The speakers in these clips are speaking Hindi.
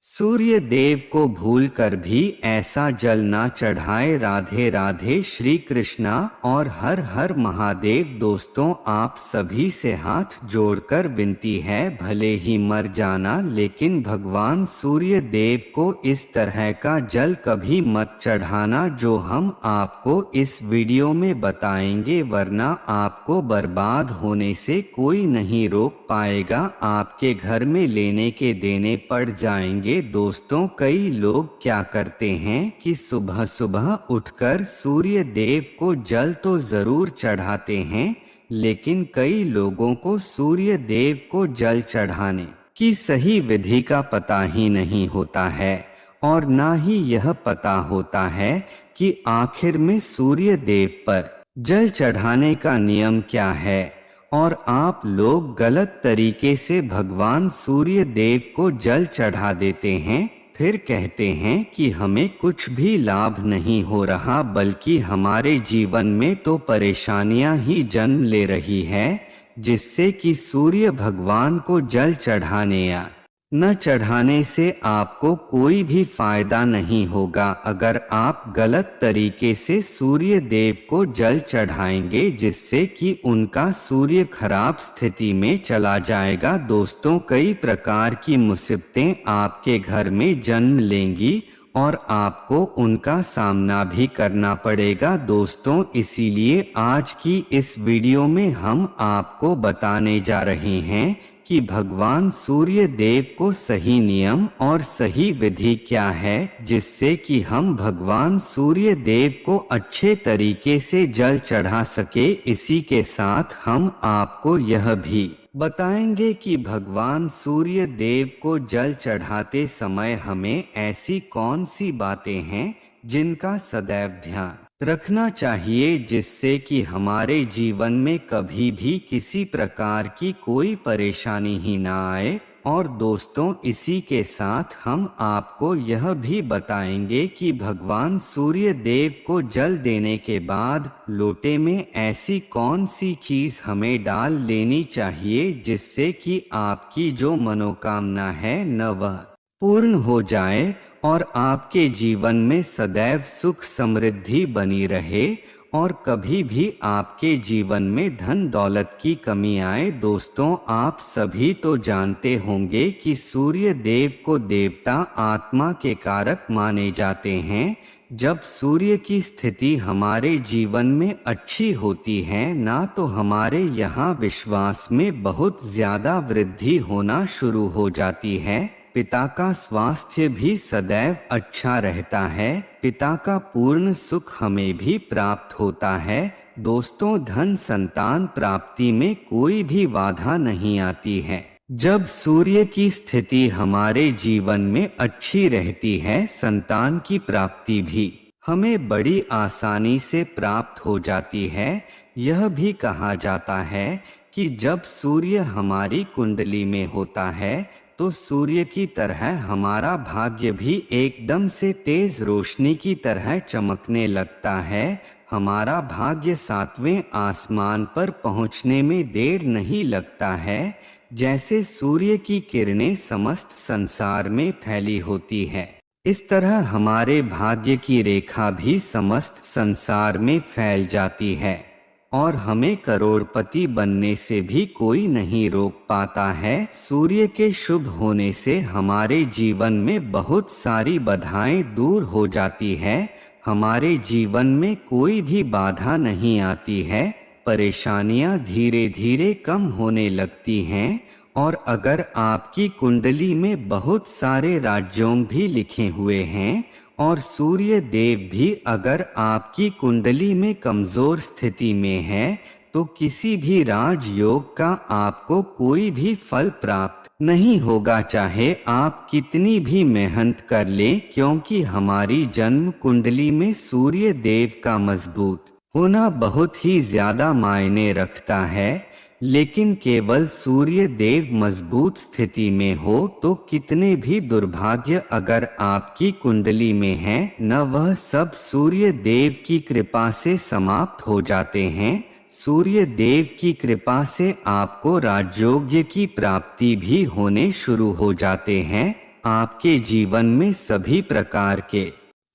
सूर्य देव को भूलकर भी ऐसा जल ना चढ़ाए। राधे राधे श्री कृष्णा और हर हर महादेव। दोस्तों, आप सभी से हाथ जोड़कर विनती है, भले ही मर जाना लेकिन भगवान सूर्य देव को इस तरह का जल कभी मत चढ़ाना जो हम आपको इस वीडियो में बताएंगे, वरना आपको बर्बाद होने से कोई नहीं रोक पाएगा। आपके घर में लेने के देने पड़ जाएंगे। दोस्तों, कई लोग क्या करते हैं कि सुबह सुबह उठकर सूर्य देव को जल तो जरूर चढ़ाते हैं, लेकिन कई लोगों को सूर्य देव को जल चढ़ाने की सही विधि का पता ही नहीं होता है और ना ही यह पता होता है कि आखिर में सूर्य देव पर जल चढ़ाने का नियम क्या है। और आप लोग गलत तरीके से भगवान सूर्य देव को जल चढ़ा देते हैं, फिर कहते हैं कि हमें कुछ भी लाभ नहीं हो रहा, बल्कि हमारे जीवन में तो परेशानियां ही जन्म ले रही है, जिससे कि सूर्य भगवान को जल चढ़ाने या न चढ़ाने से आपको कोई भी फायदा नहीं होगा। अगर आप गलत तरीके से सूर्य देव को जल चढ़ाएंगे, जिससे कि उनका सूर्य खराब स्थिति में चला जाएगा। दोस्तों, कई प्रकार की मुसीबतें आपके घर में जन्म लेंगी और आपको उनका सामना भी करना पड़ेगा। दोस्तों, इसीलिए आज की इस वीडियो में हम आपको बताने जा रहे हैं कि भगवान सूर्य देव को सही नियम और सही विधि क्या है, जिससे कि हम भगवान सूर्य देव को अच्छे तरीके से जल चढ़ा सके। इसी के साथ हम आपको यह भी बताएंगे कि भगवान सूर्य देव को जल चढ़ाते समय हमें ऐसी कौन सी बातें हैं जिनका सदैव ध्यान रखना चाहिए, जिससे कि हमारे जीवन में कभी भी किसी प्रकार की कोई परेशानी ही ना आए। और दोस्तों, इसी के साथ हम आपको यह भी बताएंगे कि भगवान सूर्य देव को जल देने के बाद लोटे में ऐसी कौन सी चीज हमें डाल लेनी चाहिए, जिससे कि आपकी जो मनोकामना है न वह पूर्ण हो जाए और आपके जीवन में सदैव सुख समृद्धि बनी रहे और कभी भी आपके जीवन में धन दौलत की कमी आए। दोस्तों, आप सभी तो जानते होंगे कि सूर्य देव को देवता आत्मा के कारक माने जाते हैं। जब सूर्य की स्थिति हमारे जीवन में अच्छी होती है ना, तो हमारे यहाँ विश्वास में बहुत ज्यादा वृद्धि होना शुरू हो जाती है। पिता का स्वास्थ्य भी सदैव अच्छा रहता है, पिता का पूर्ण सुख हमें भी प्राप्त होता है। दोस्तों, धन संतान प्राप्ति में कोई भी बाधा नहीं आती है। जब सूर्य की स्थिति हमारे जीवन में अच्छी रहती है, संतान की प्राप्ति भी हमें बड़ी आसानी से प्राप्त हो जाती है। यह भी कहा जाता है कि जब सूर्य हमारी कुंडली में होता है तो सूर्य की तरह हमारा भाग्य भी एकदम से तेज रोशनी की तरह चमकने लगता है। हमारा भाग्य सातवें आसमान पर पहुंचने में देर नहीं लगता है। जैसे सूर्य की किरणें समस्त संसार में फैली होती है, इस तरह हमारे भाग्य की रेखा भी समस्त संसार में फैल जाती है और हमें करोड़पति बनने से भी कोई नहीं रोक पाता है। सूर्य के शुभ होने से हमारे जीवन में बहुत सारी बाधाएं दूर हो जाती है, हमारे जीवन में कोई भी बाधा नहीं आती है, परेशानियां धीरे धीरे कम होने लगती हैं। और अगर आपकी कुंडली में बहुत सारे राजयोग भी लिखे हुए हैं और सूर्य देव भी अगर आपकी कुंडली में कमजोर स्थिति में है, तो किसी भी राजयोग का आपको कोई भी फल प्राप्त नहीं होगा, चाहे आप कितनी भी मेहनत कर लें, क्योंकि हमारी जन्म कुंडली में सूर्य देव का मजबूत होना बहुत ही ज्यादा मायने रखता है। लेकिन केवल सूर्य देव मजबूत स्थिति में हो तो कितने भी दुर्भाग्य अगर आपकी कुंडली में है, न वह सब सूर्य देव की कृपा से समाप्त हो जाते हैं। सूर्य देव की कृपा से आपको राजयोग्य की प्राप्ति भी होने शुरू हो जाते हैं। आपके जीवन में सभी प्रकार के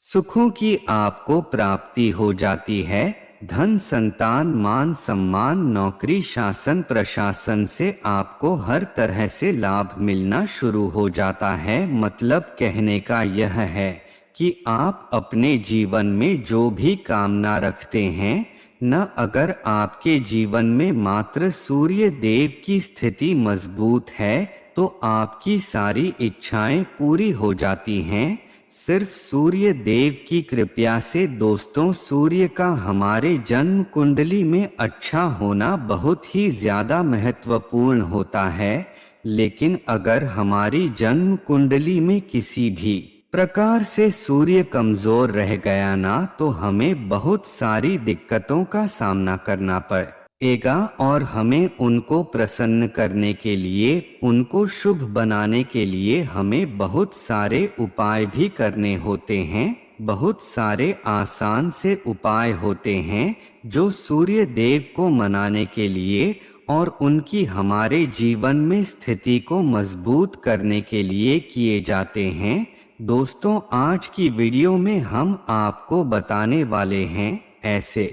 सुखों की आपको प्राप्ति हो जाती है। धन, संतान, मान सम्मान, नौकरी, शासन प्रशासन से आपको हर तरह से लाभ मिलना शुरू हो जाता है। मतलब कहने का यह है कि आप अपने जीवन में जो भी कामना रखते हैं न, अगर आपके जीवन में मात्र सूर्य देव की स्थिति मजबूत है तो आपकी सारी इच्छाएं पूरी हो जाती हैं। सिर्फ सूर्य देव की कृपा से दोस्तों, सूर्य का हमारे जन्म कुंडली में अच्छा होना बहुत ही ज्यादा महत्वपूर्ण होता है। लेकिन अगर हमारी जन्म कुंडली में किसी भी प्रकार से सूर्य कमजोर रह गया ना, तो हमें बहुत सारी दिक्कतों का सामना करना पड़ेगा और हमें उनको प्रसन्न करने के लिए, उनको शुभ बनाने के लिए हमें बहुत सारे उपाय भी करने होते हैं। बहुत सारे आसान से उपाय होते हैं जो सूर्य देव को मनाने के लिए और उनकी हमारे जीवन में स्थिति को मजबूत करने के लिए किए जाते हैं। दोस्तों, आज की वीडियो में हम आपको बताने वाले हैं ऐसे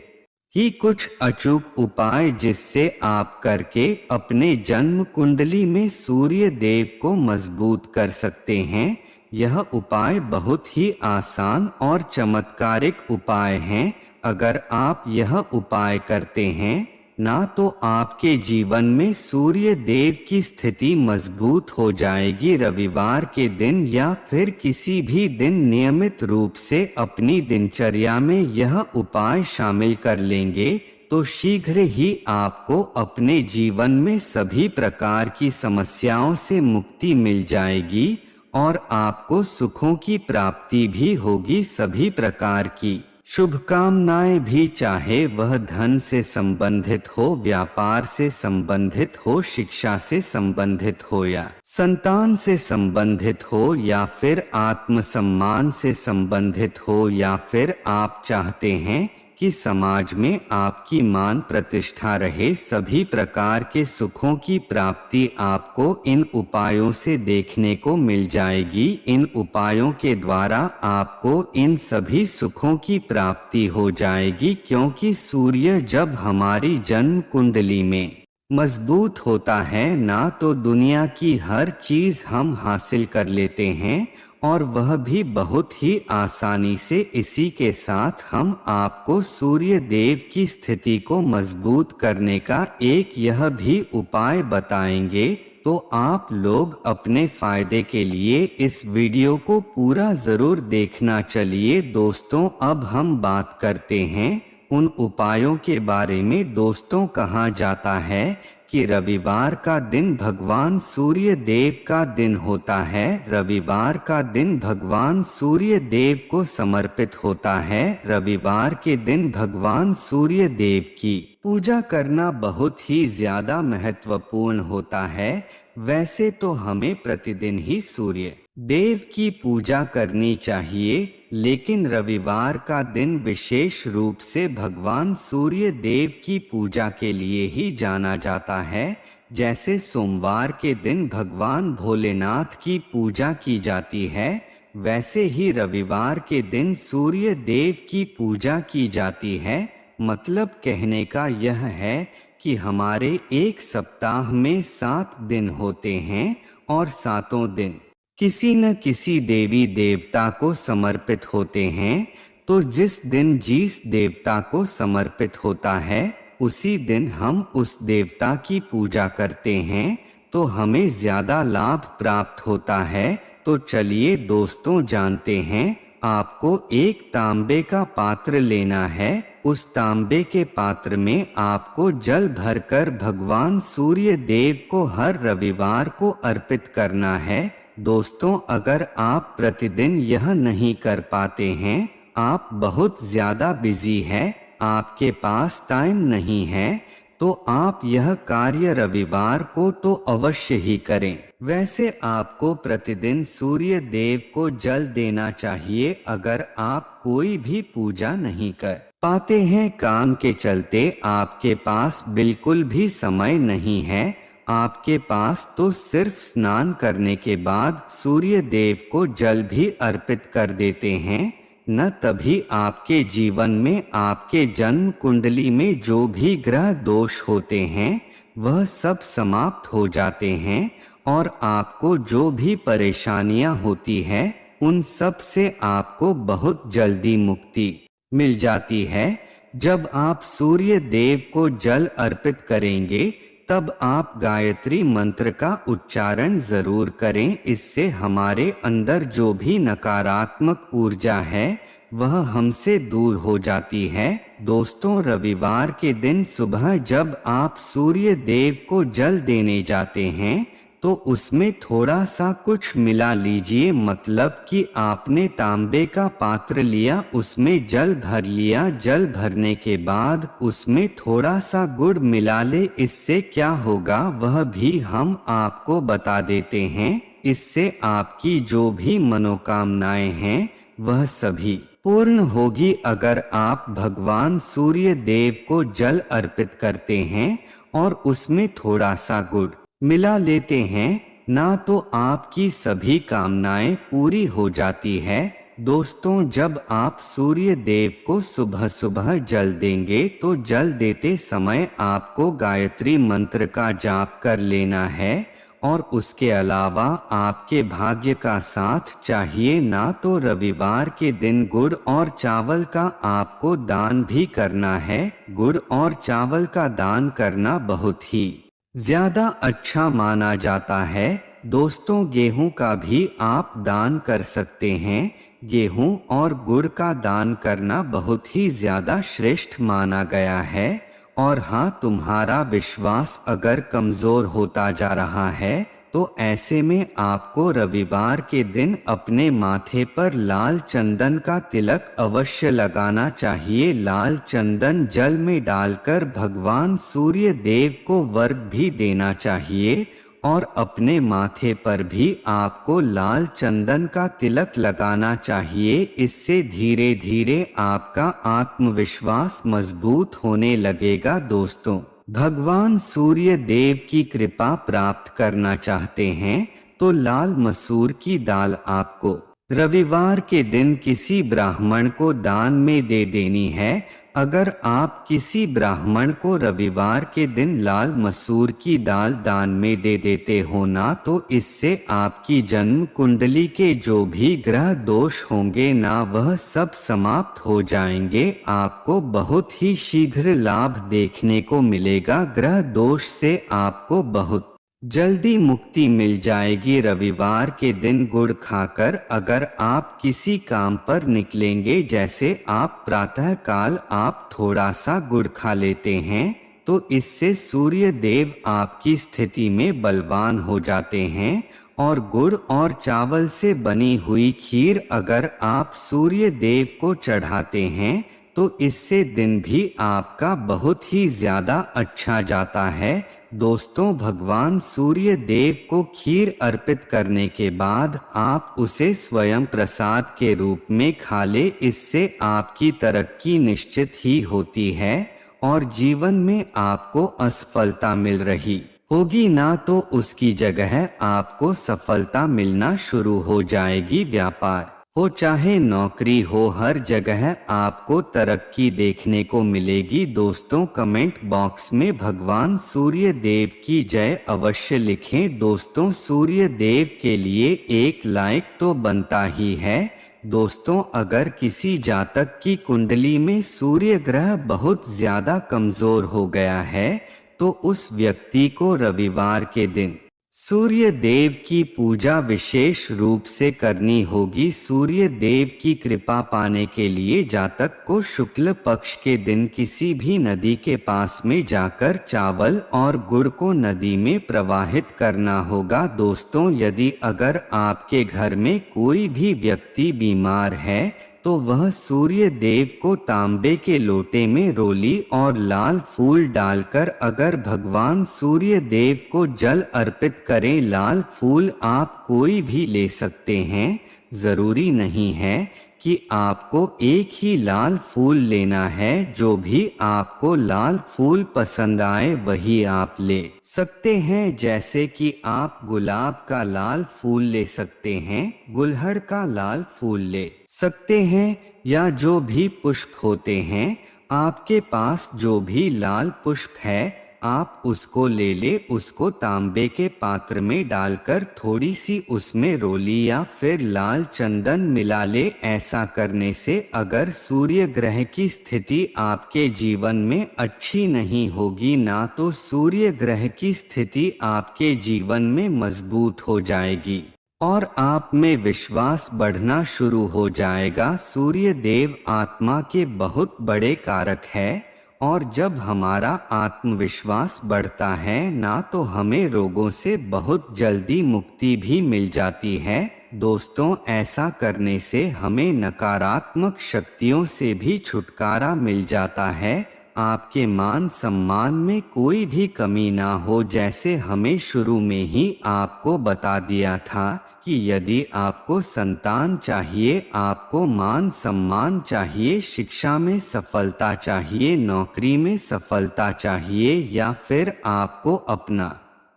ही कुछ अचूक उपाय जिससे आप करके अपने जन्म कुंडली में सूर्य देव को मजबूत कर सकते हैं। यह उपाय बहुत ही आसान और चमत्कारिक उपाय हैं। अगर आप यह उपाय करते हैं ना, तो आपके जीवन में सूर्य देव की स्थिति मजबूत हो जाएगी। रविवार के दिन या फिर किसी भी दिन नियमित रूप से अपनी दिनचर्या में यह उपाय शामिल कर लेंगे तो शीघ्र ही आपको अपने जीवन में सभी प्रकार की समस्याओं से मुक्ति मिल जाएगी और आपको सुखों की प्राप्ति भी होगी। सभी प्रकार की शुभकामनाएं भी, चाहे वह धन से संबंधित हो, व्यापार से संबंधित हो, शिक्षा से संबंधित हो या संतान से संबंधित हो या फिर आत्मसम्मान से संबंधित हो, या फिर आप चाहते हैं कि समाज में आपकी मान प्रतिष्ठा रहे, सभी प्रकार के सुखों की प्राप्ति आपको इन उपायों से देखने को मिल जाएगी। इन उपायों के द्वारा आपको इन सभी सुखों की प्राप्ति हो जाएगी, क्योंकि सूर्य जब हमारी जन्म कुंडली में मजबूत होता है ना, तो दुनिया की हर चीज हम हासिल कर लेते हैं और वह भी बहुत ही आसानी से। इसी के साथ हम आपको सूर्य देव की स्थिति को मजबूत करने का एक यह भी उपाय बताएंगे, तो आप लोग अपने फायदे के लिए इस वीडियो को पूरा जरूर देखना। चलिए दोस्तों, अब हम बात करते हैं उन उपायों के बारे में। दोस्तों, कहा जाता है कि रविवार का दिन भगवान सूर्य देव का दिन होता है। रविवार का दिन भगवान सूर्य देव को समर्पित होता है। रविवार के दिन भगवान सूर्य देव की पूजा करना बहुत ही ज्यादा महत्वपूर्ण होता है। वैसे तो हमें प्रतिदिन ही सूर्य देव की पूजा करनी चाहिए, लेकिन रविवार का दिन विशेष रूप से भगवान सूर्य देव की पूजा के लिए ही जाना जाता है। जैसे सोमवार के दिन भगवान भोलेनाथ की पूजा की जाती है, वैसे ही रविवार के दिन सूर्य देव की पूजा की जाती है। मतलब कहने का यह है कि हमारे एक सप्ताह में 7 दिन होते हैं और सातों दिन किसी न किसी देवी देवता को समर्पित होते हैं। तो जिस दिन जिस देवता को समर्पित होता है उसी दिन हम उस देवता की पूजा करते हैं, तो हमें ज्यादा लाभ प्राप्त होता है। तो चलिए दोस्तों, जानते हैं आपको एक तांबे का पात्र लेना है। उस तांबे के पात्र में आपको जल भरकर भगवान सूर्य देव को हर रविवार को अर्पित करना है। दोस्तों, अगर आप प्रतिदिन यह नहीं कर पाते हैं, आप बहुत ज्यादा बिजी हैं, आपके पास टाइम नहीं है, तो आप यह कार्य रविवार को तो अवश्य ही करें। वैसे आपको प्रतिदिन सूर्य देव को जल देना चाहिए। अगर आप कोई भी पूजा नहीं कर पाते हैं, काम के चलते आपके पास बिल्कुल भी समय नहीं है, आपके पास तो सिर्फ स्नान करने के बाद सूर्य देव को जल भी अर्पित कर देते हैं न, तभी आपके जीवन में आपके जन्म कुंडली में जो भी ग्रह दोष होते हैं वह सब समाप्त हो जाते हैं और आपको जो भी परेशानियां होती है उन सब से आपको बहुत जल्दी मुक्ति मिल जाती है। जब आप सूर्य देव को जल अर्पित करेंगे तब आप गायत्री मंत्र का उच्चारण जरूर करें। इससे हमारे अंदर जो भी नकारात्मक ऊर्जा है वह हमसे दूर हो जाती है। दोस्तों, रविवार के दिन सुबह जब आप सूर्य देव को जल देने जाते हैं तो उसमें थोड़ा सा कुछ मिला लीजिए, मतलब कि आपने तांबे का पात्र लिया, उसमें जल भर लिया, जल भरने के बाद उसमें थोड़ा सा गुड़ मिला ले। इससे क्या होगा वह भी हम आपको बता देते हैं। इससे आपकी जो भी मनोकामनाएं हैं वह सभी पूर्ण होगी। अगर आप भगवान सूर्य देव को जल अर्पित करते हैं और उसमें थोड़ा सा गुड़ मिला लेते हैं ना, तो आपकी सभी कामनाएं पूरी हो जाती है। दोस्तों, जब आप सूर्य देव को सुबह सुबह जल देंगे तो जल देते समय आपको गायत्री मंत्र का जाप कर लेना है और उसके अलावा आपके भाग्य का साथ चाहिए ना, तो रविवार के दिन गुड़ और चावल का आपको दान भी करना है। गुड़ और चावल का दान करना बहुत ही ज्यादा अच्छा माना जाता है। दोस्तों, गेहूं का भी आप दान कर सकते हैं। गेहूं और गुड़ का दान करना बहुत ही ज्यादा श्रेष्ठ माना गया है। और हाँ, तुम्हारा विश्वास अगर कमजोर होता जा रहा है तो ऐसे में आपको रविवार के दिन अपने माथे पर लाल चंदन का तिलक अवश्य लगाना चाहिए। लाल चंदन जल में डालकर भगवान सूर्य देव को वर्ग भी देना चाहिए और अपने माथे पर भी आपको लाल चंदन का तिलक लगाना चाहिए। इससे धीरे धीरे आपका आत्मविश्वास मजबूत होने लगेगा। दोस्तों, भगवान सूर्य देव की कृपा प्राप्त करना चाहते हैं तो लाल मसूर की दाल आपको रविवार के दिन किसी ब्राह्मण को दान में दे देनी है। अगर आप किसी ब्राह्मण को रविवार के दिन लाल मसूर की दाल दान में दे देते हो ना, तो इससे आपकी जन्म कुंडली के जो भी ग्रह दोष होंगे ना वह सब समाप्त हो जाएंगे। आपको बहुत ही शीघ्र लाभ देखने को मिलेगा। ग्रह दोष से आपको बहुत जल्दी मुक्ति मिल जाएगी। रविवार के दिन गुड़ खाकर अगर आप किसी काम पर निकलेंगे, जैसे आप प्रातः काल आप थोड़ा सा गुड़ खा लेते हैं, तो इससे सूर्य देव आपकी स्थिति में बलवान हो जाते हैं। और गुड़ और चावल से बनी हुई खीर अगर आप सूर्य देव को चढ़ाते हैं तो इससे दिन भी आपका बहुत ही ज्यादा अच्छा जाता है। दोस्तों, भगवान सूर्य देव को खीर अर्पित करने के बाद आप उसे स्वयं प्रसाद के रूप में खा ले। इससे आपकी तरक्की निश्चित ही होती है और जीवन में आपको असफलता मिल रही होगी ना, तो उसकी जगह आपको सफलता मिलना शुरू हो जाएगी। व्यापार हो चाहे नौकरी हो, हर जगह आपको तरक्की देखने को मिलेगी। दोस्तों, कमेंट बॉक्स में भगवान सूर्य देव की जय अवश्य लिखें। दोस्तों, सूर्य देव के लिए एक लाइक तो बनता ही है। दोस्तों, अगर किसी जातक की कुंडली में सूर्य ग्रह बहुत ज्यादा कमजोर हो गया है तो उस व्यक्ति को रविवार के दिन सूर्य देव की पूजा विशेष रूप से करनी होगी। सूर्य देव की कृपा पाने के लिए जातक को शुक्ल पक्ष के दिन किसी भी नदी के पास में जाकर चावल और गुड़ को नदी में प्रवाहित करना होगा। दोस्तों, यदि अगर आपके घर में कोई भी व्यक्ति बीमार है तो वह सूर्य देव को तांबे के लोटे में रोली और लाल फूल डालकर अगर भगवान सूर्य देव को जल अर्पित करें। लाल फूल आप कोई भी ले सकते हैं। जरूरी नहीं है कि आपको एक ही लाल फूल लेना है। जो भी आपको लाल फूल पसंद आए वही आप ले सकते हैं। जैसे कि आप गुलाब का लाल फूल ले सकते हैं, गुलहड़ का लाल फूल ले सकते हैं, या जो भी पुष्प होते हैं। आपके पास जो भी लाल पुष्प है आप उसको ले उसको तांबे के पात्र में डालकर थोड़ी सी उसमें रोली या फिर लाल चंदन मिला ले। ऐसा करने से अगर सूर्य ग्रह की स्थिति आपके जीवन में अच्छी नहीं होगी ना तो सूर्य ग्रह की स्थिति आपके जीवन में मजबूत हो जाएगी और आप में विश्वास बढ़ना शुरू हो जाएगा। सूर्य देव आत्मा के बहुत बड़े कारक है और जब हमारा आत्मविश्वास बढ़ता है ना तो हमें रोगों से बहुत जल्दी मुक्ति भी मिल जाती है। दोस्तों, ऐसा करने से हमें नकारात्मक शक्तियों से भी छुटकारा मिल जाता है। आपके मान सम्मान में कोई भी कमी ना हो। जैसे हमें शुरू में ही आपको बता दिया था कि यदि आपको संतान चाहिए, आपको मान सम्मान चाहिए, शिक्षा में सफलता चाहिए, नौकरी में सफलता चाहिए, या फिर आपको अपना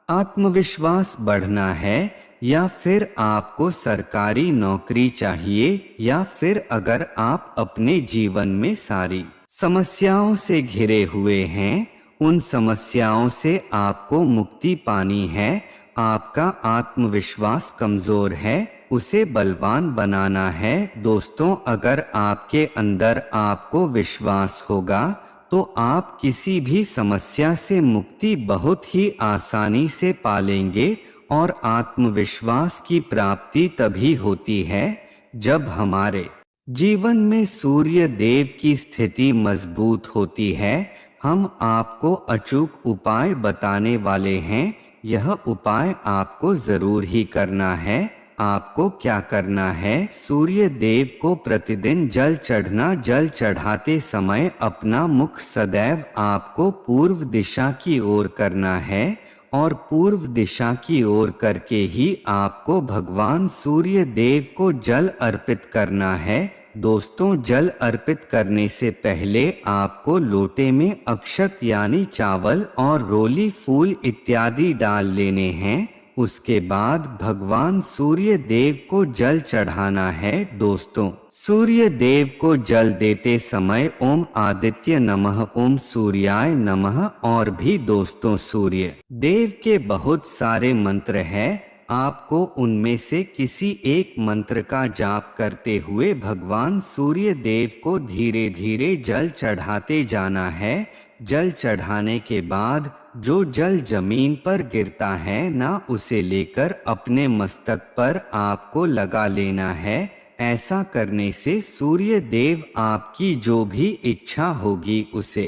आत्मविश्वास बढ़ना है, या फिर आपको सरकारी नौकरी चाहिए, या फिर अगर आप अपने जीवन में सारी समस्याओं से घिरे हुए हैं, उन समस्याओं से आपको मुक्ति पानी है, आपका आत्मविश्वास कमजोर है, उसे बलवान बनाना है। दोस्तों, अगर आपके अंदर आपको विश्वास होगा तो आप किसी भी समस्या से मुक्ति बहुत ही आसानी से पालेंगे। और आत्मविश्वास की प्राप्ति तभी होती है जब हमारे जीवन में सूर्य देव की स्थिति मजबूत होती है। हम आपको अचूक उपाय बताने वाले हैं। यह उपाय आपको जरूर ही करना है। आपको क्या करना है? सूर्य देव को प्रतिदिन जल चढ़ना। जल चढ़ाते समय अपना मुख सदैव आपको पूर्व दिशा की ओर करना है और पूर्व दिशा की ओर करके ही आपको भगवान सूर्य देव को जल अर्पित करना है। दोस्तों, जल अर्पित करने से पहले आपको लोटे में अक्षत यानी चावल और रोली फूल इत्यादि डाल लेने हैं। उसके बाद भगवान सूर्य देव को जल चढ़ाना है। दोस्तों, सूर्य देव को जल देते समय ओम आदित्य नमः, ओम सूर्याय नमः और भी दोस्तों सूर्य देव के बहुत सारे मंत्र हैं। आपको उनमें से किसी एक मंत्र का जाप करते हुए भगवान सूर्य देव को धीरे धीरे जल चढ़ाते जाना है। जल चढ़ाने के बाद जो जल जमीन पर गिरता है ना, उसे लेकर अपने मस्तक पर आपको लगा लेना है। ऐसा करने से सूर्य देव आपकी जो भी इच्छा होगी उसे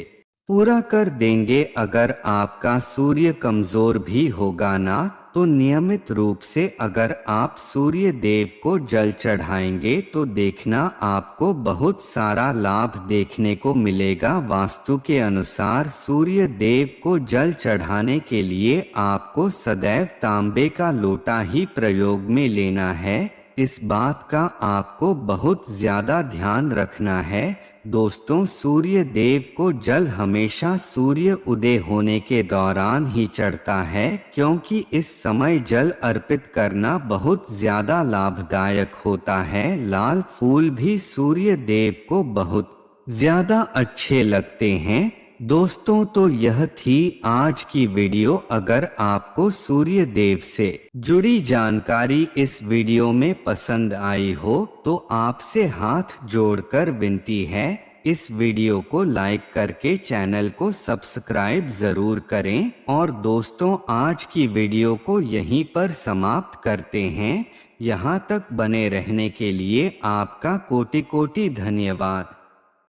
पूरा कर देंगे। अगर आपका सूर्य कमजोर भी होगा ना तो नियमित रूप से अगर आप सूर्य देव को जल चढ़ाएंगे तो देखना आपको बहुत सारा लाभ देखने को मिलेगा। वास्तु के अनुसार सूर्य देव को जल चढ़ाने के लिए आपको सदैव तांबे का लोटा ही प्रयोग में लेना है। इस बात का आपको बहुत ज्यादा ध्यान रखना है। दोस्तों, सूर्य देव को जल हमेशा सूर्य उदय होने के दौरान ही चढ़ता है, क्योंकि इस समय जल अर्पित करना बहुत ज्यादा लाभदायक होता है। लाल फूल भी सूर्य देव को बहुत ज्यादा अच्छे लगते हैं। दोस्तों, तो यह थी आज की वीडियो। अगर आपको सूर्य देव से जुड़ी जानकारी इस वीडियो में पसंद आई हो तो आपसे हाथ जोड़कर विनती है, इस वीडियो को लाइक करके चैनल को सब्सक्राइब जरूर करें। और दोस्तों, आज की वीडियो को यहीं पर समाप्त करते हैं। यहाँ तक बने रहने के लिए आपका कोटि कोटि धन्यवाद।